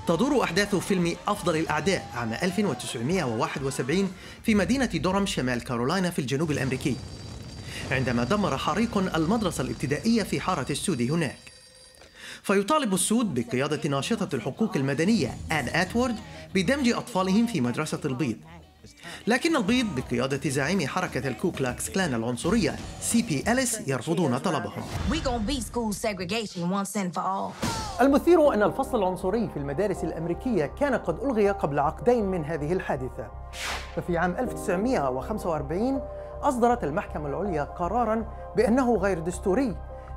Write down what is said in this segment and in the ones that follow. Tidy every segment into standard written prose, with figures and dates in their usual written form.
تدور أحداث فيلم أفضل الأعداء عام 1971 في مدينة دورهام شمال كارولاينا في الجنوب الأمريكي، عندما دمر حريق المدرسة الابتدائية في حارة السود هناك. فيطالب السود بقيادة ناشطة الحقوق المدنية آن آتوورد بدمج أطفالهم في مدرسة البيض، لكن البيض بقيادة زعيم حركة الكوكلاكس كلان العنصرية CP إليس يرفضون طلبهم. المثير أن الفصل العنصري في المدارس الأمريكية كان قد ألغي قبل عقدين من هذه الحادثة. ففي عام 1945 أصدرت المحكمة العليا قراراً بأنه غير دستوري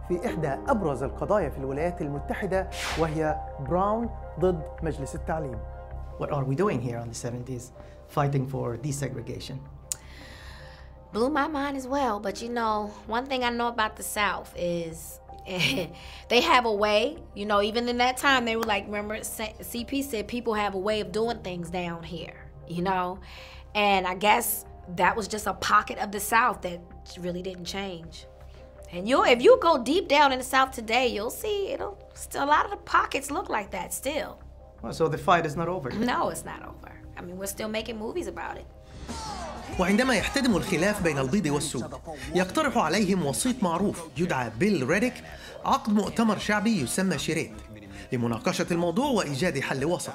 في إحدى أبرز القضايا في الولايات المتحدة، وهي براون ضد مجلس التعليم. What are we doing here on the 70s? Fighting for desegregation. Blew my mind as well, but you know, one thing I know about the South is they have a way, you know, even in that time they were like, remember CP said people have a way of doing things down here, you know? And I guess that was just a pocket of the South that really didn't change. And if you go deep down in the South today, you'll see a lot of the pockets look like that still. Well, so the fight is not over. No, it's not over. I mean, we're still making movies about it. وعندما يحتدم الخلاف بين البيض والسود، يقترح عليهم وسيط معروف يدعى بيل ريديك عقد مؤتمر شعبي يسمى شريت لمناقشة الموضوع وإيجاد حل وسط.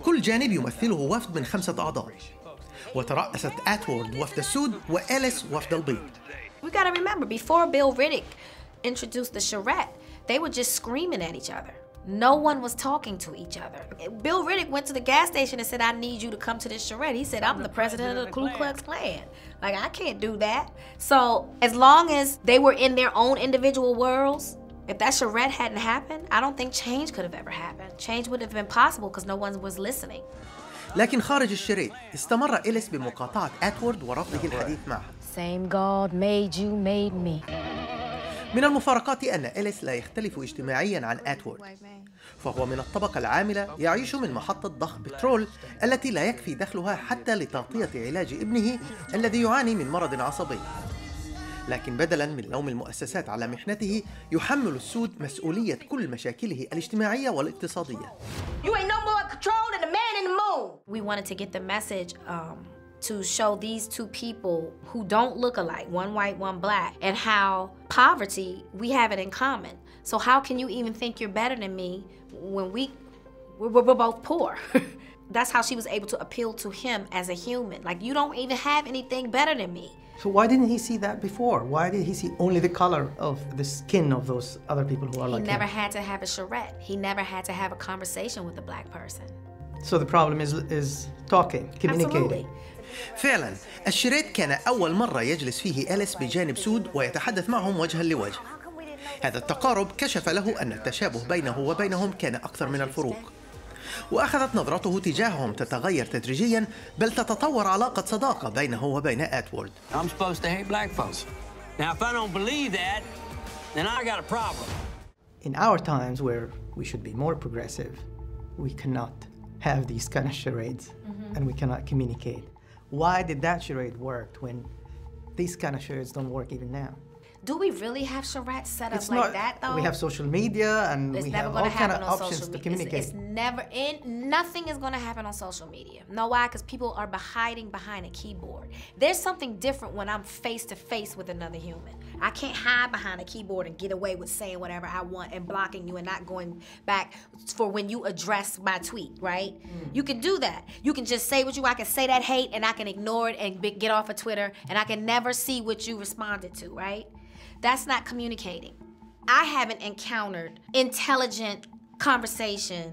كل جانب يمثله وفد من 5 أعضاء، وترأست آتوورد وفد السود وإليس وفد البيض. We gotta remember, before Bill Riddick introduced the charrette, they were just screaming at each other. No one was talking to each other. Bill Riddick went to the gas station and said, I need you to come to this charrette. He said, I'm the president of the Ku Klux Klan. Like, I can't do that. So as long as they were in their own individual worlds, if that charrette hadn't happened, I don't think change could have ever happened. Change would have been possible because no one was listening. لكن خارج الشريط استمر إليس بمقاطعة آتوورد ورفضه الحديث معه. Same God made you, made me. من المفارقات أن إليس لا يختلف اجتماعياً عن آتوورد، فهو من الطبقة العاملة يعيش من محطة ضخ بترول التي لا يكفي دخلها حتى لتغطية علاج ابنه الذي يعاني من مرض عصبي. لكن بدلاً من لوم المؤسسات على محنته، يحمل السود مسؤولية كل مشاكله الاجتماعية والاقتصادية. You ain't no more control than the man in the moon. We wanted to get the message to show these two people who don't look alike, one white, one black, and how poverty, we have it in common. So how can you even think you're better than me when we're both poor? That's how she was able to appeal to him as a human. Like, you don't even have anything better than me. So why didn't he see that before? Why did he see only the color of the skin of those other people who are like him? He never had to have a charrette. He never had to have a conversation with a black person. So the problem is talking, communicating. Absolutely. فعلاً الشريط كان أول مرة يجلس فيه إليس بجانب سود ويتحدث معهم وجهاً لوجه. هذا التقارب كشف له أن التشابه بينه وبينهم كان أكثر من الفروق، وأخذت نظرته تجاههم تتغير تدريجياً، بل تتطور علاقة صداقة بينه وبين آتوورد. I'm supposed to hate black folks. Now if I don't believe that, then I got a problem. In our times where we should be more progressive, we cannot have these kind of charades and we cannot communicate. Why did that charade work when these kind of charades don't work even now? Do we really have charrettes set up like that, though? We have social media and we have all kind of options to communicate. Nothing is going to happen on social media. Know why? Because people are hiding behind a keyboard. There's something different when I'm face to face with another human. I can't hide behind a keyboard and get away with saying whatever I want and blocking you and not going back for when you address my tweet, right? You can do that. You can just say what I can say that hate and I can ignore it and get off of Twitter and I can never see what you responded to, right? That's not communicating. I haven't encountered intelligent conversation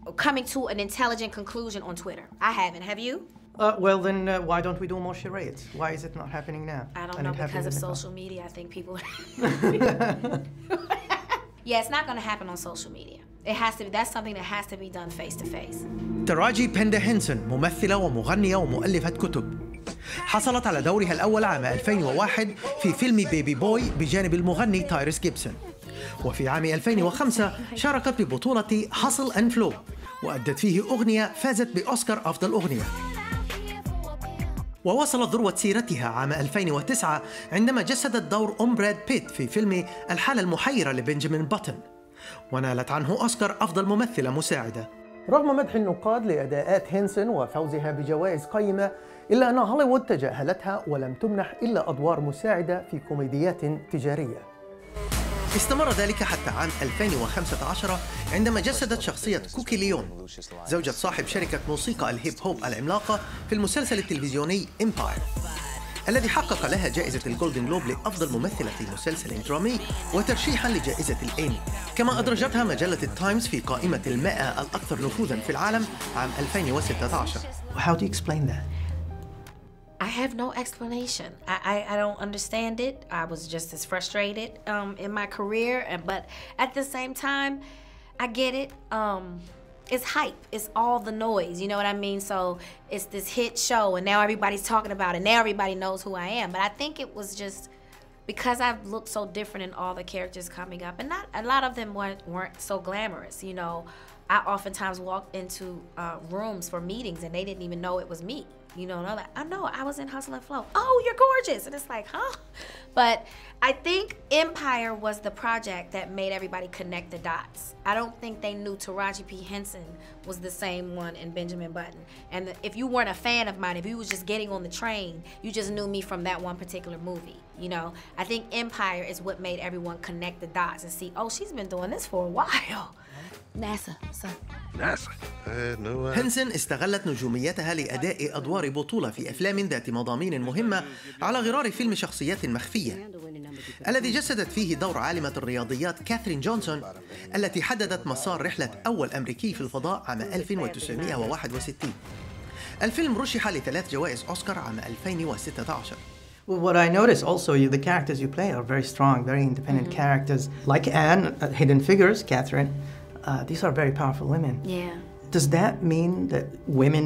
or coming to an intelligent conclusion on Twitter. I haven't. Have you? Well, then why don't we do more charades? Why is it not happening now? I don't know, because of social media. I think people... Yeah, it's not going to happen on social media. It has to be, that's something that has to be done face to face. تراجي بندا هينسون ممثلة ومغنية ومؤلفة كتب، حصلت على دورها الأول عام 2001 في فيلم بيبي بوي بجانب المغني تايريس جيبسون، وفي عام 2005 شاركت ببطولة هاسل أند فلو وأدت فيه أغنية فازت بأوسكار أفضل أغنية. ووصلت ذروة سيرتها عام 2009 عندما جسدت دور براد بيت في فيلم الحالة المحيرة لبنجامين باتن، ونالت عنه أوسكار أفضل ممثلة مساعدة. رغم مدح النقاد لأداءات هينسون وفوزها بجوائز قيمة، إلا أن هوليوود تجاهلتها ولم تمنح إلا أدوار مساعدة في كوميديات تجارية. استمر ذلك حتى عام 2015 عندما جسدت شخصية كوكي ليون، زوجة صاحب شركة موسيقى الهيب هوب العملاقة، في المسلسل التلفزيوني إمباير، الذي حقق لها جائزة الجولدن جلوب لأفضل ممثلة في مسلسل درامي وترشيحا لجائزة الإيمي. كما أدرجتها مجلة التايمز في قائمة 100 الأكثر نفوذا في العالم عام 2016. How do you explain that? I have no explanation. I don't understand it. I was just as frustrated in my career, but at the same time, I get it. It's hype. It's all the noise. You know what I mean? So it's this hit show, and now everybody's talking about it. Now everybody knows who I am. But I think it was just because I've looked so different in all the characters coming up, and not a lot of them weren't so glamorous. You know, I oftentimes walked into rooms for meetings, and they didn't even know it was me. You know, and I'm like, I know, I was in Hustle and Flow. Oh, you're gorgeous. And it's like, huh? But I think Empire was the project that made everybody connect the dots. I don't think they knew Taraji P. Henson was the same one in Benjamin Button. And if you weren't a fan of mine, if you was just getting on the train, you just knew me from that one particular movie. You know, I think Empire is what made everyone connect the dots and see, oh, she's been doing this for a while. NASA, son. NASA. هينسون استغلت نجوميتها لأداء أدوار بطولة في أفلام ذات مضامين مهمة على غرار فيلم شخصيات مخفية، الذي جسدت فيه دور عالمة الرياضيات كاثرين جونسون، التي حددت مسار رحلة أول أمريكي في الفضاء عام 1961. الفيلم رشح ل3 جوائز أوسكار عام 2016. Well, what I notice also, the characters you play are very strong, very independent characters. Like Anne, Hidden Figures, Catherine, these are very powerful women. Yeah. Does that mean that women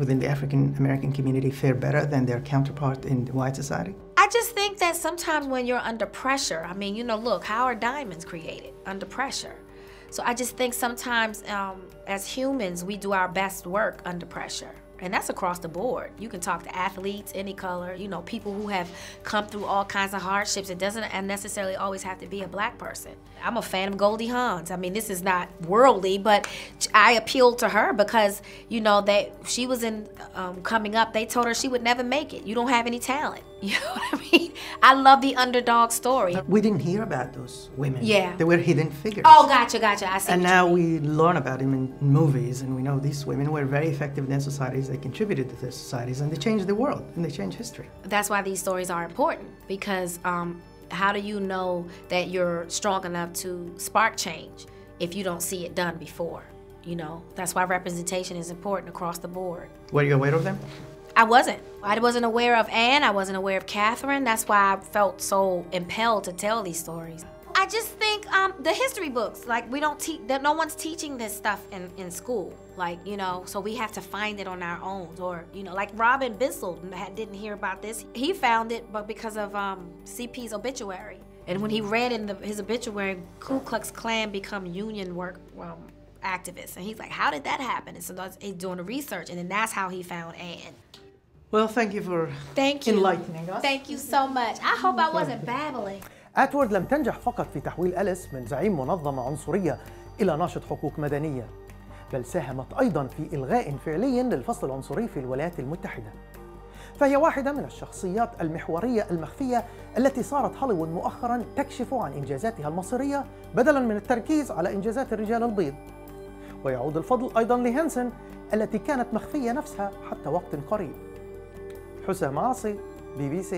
within the African American community fare better than their counterpart in the white society? I just think that sometimes when you're under pressure, I mean, you know, look, how are diamonds created? Under pressure. So I just think sometimes as humans, we do our best work under pressure. And that's across the board. You can talk to athletes, any color, you know, people who have come through all kinds of hardships. It doesn't necessarily always have to be a black person. I'm a fan of Goldie Hawn. I mean, this is not worldly, but I appealed to her because, you know, that she was in coming up, they told her she would never make it. You don't have any talent. You know what I mean? I love the underdog story. We didn't hear about those women. Yeah. They were hidden figures. Oh, gotcha. I see. And now we learn about them in movies, and we know these women were very effective in their societies. They contributed to their societies, and they changed the world, and they changed history. That's why these stories are important, because how do you know that you're strong enough to spark change if you don't see it done before? You know, that's why representation is important across the board. Were you aware of them? I wasn't. I wasn't aware of Anne. I wasn't aware of Catherine. That's why I felt so impelled to tell these stories. I just think the history books, like we don't teach, no one's teaching this stuff in school. Like, you know, so we have to find it on our own. Or, you know, like Robin Bissell didn't hear about this. He found it, but because of CP's obituary. And when he read in his obituary, Ku Klux Klan become union work activists. And he's like, how did that happen? And so he's doing the research, and then that's how he found Anne. Well, thank you for enlightening us. Thank you so much. I hope I wasn't babbling. أتوارد لم تنجح فقط في تحويل أليس من زعيم منظمة عنصرية إلى ناشط حقوق مدنية، بل ساهمت أيضاً في إلغاء فعلي للفصل العنصري في الولايات المتحدة. فهي واحدة من الشخصيات المحورية المخفية التي صارت هوليوود مؤخراً تكشف عن إنجازاتها المصيرية بدلاً من التركيز على إنجازات الرجال البيض. ويعود الفضل أيضاً لهينسون التي كانت مخفية نفسها حتى وقت قريب. حسام عاصي، BBC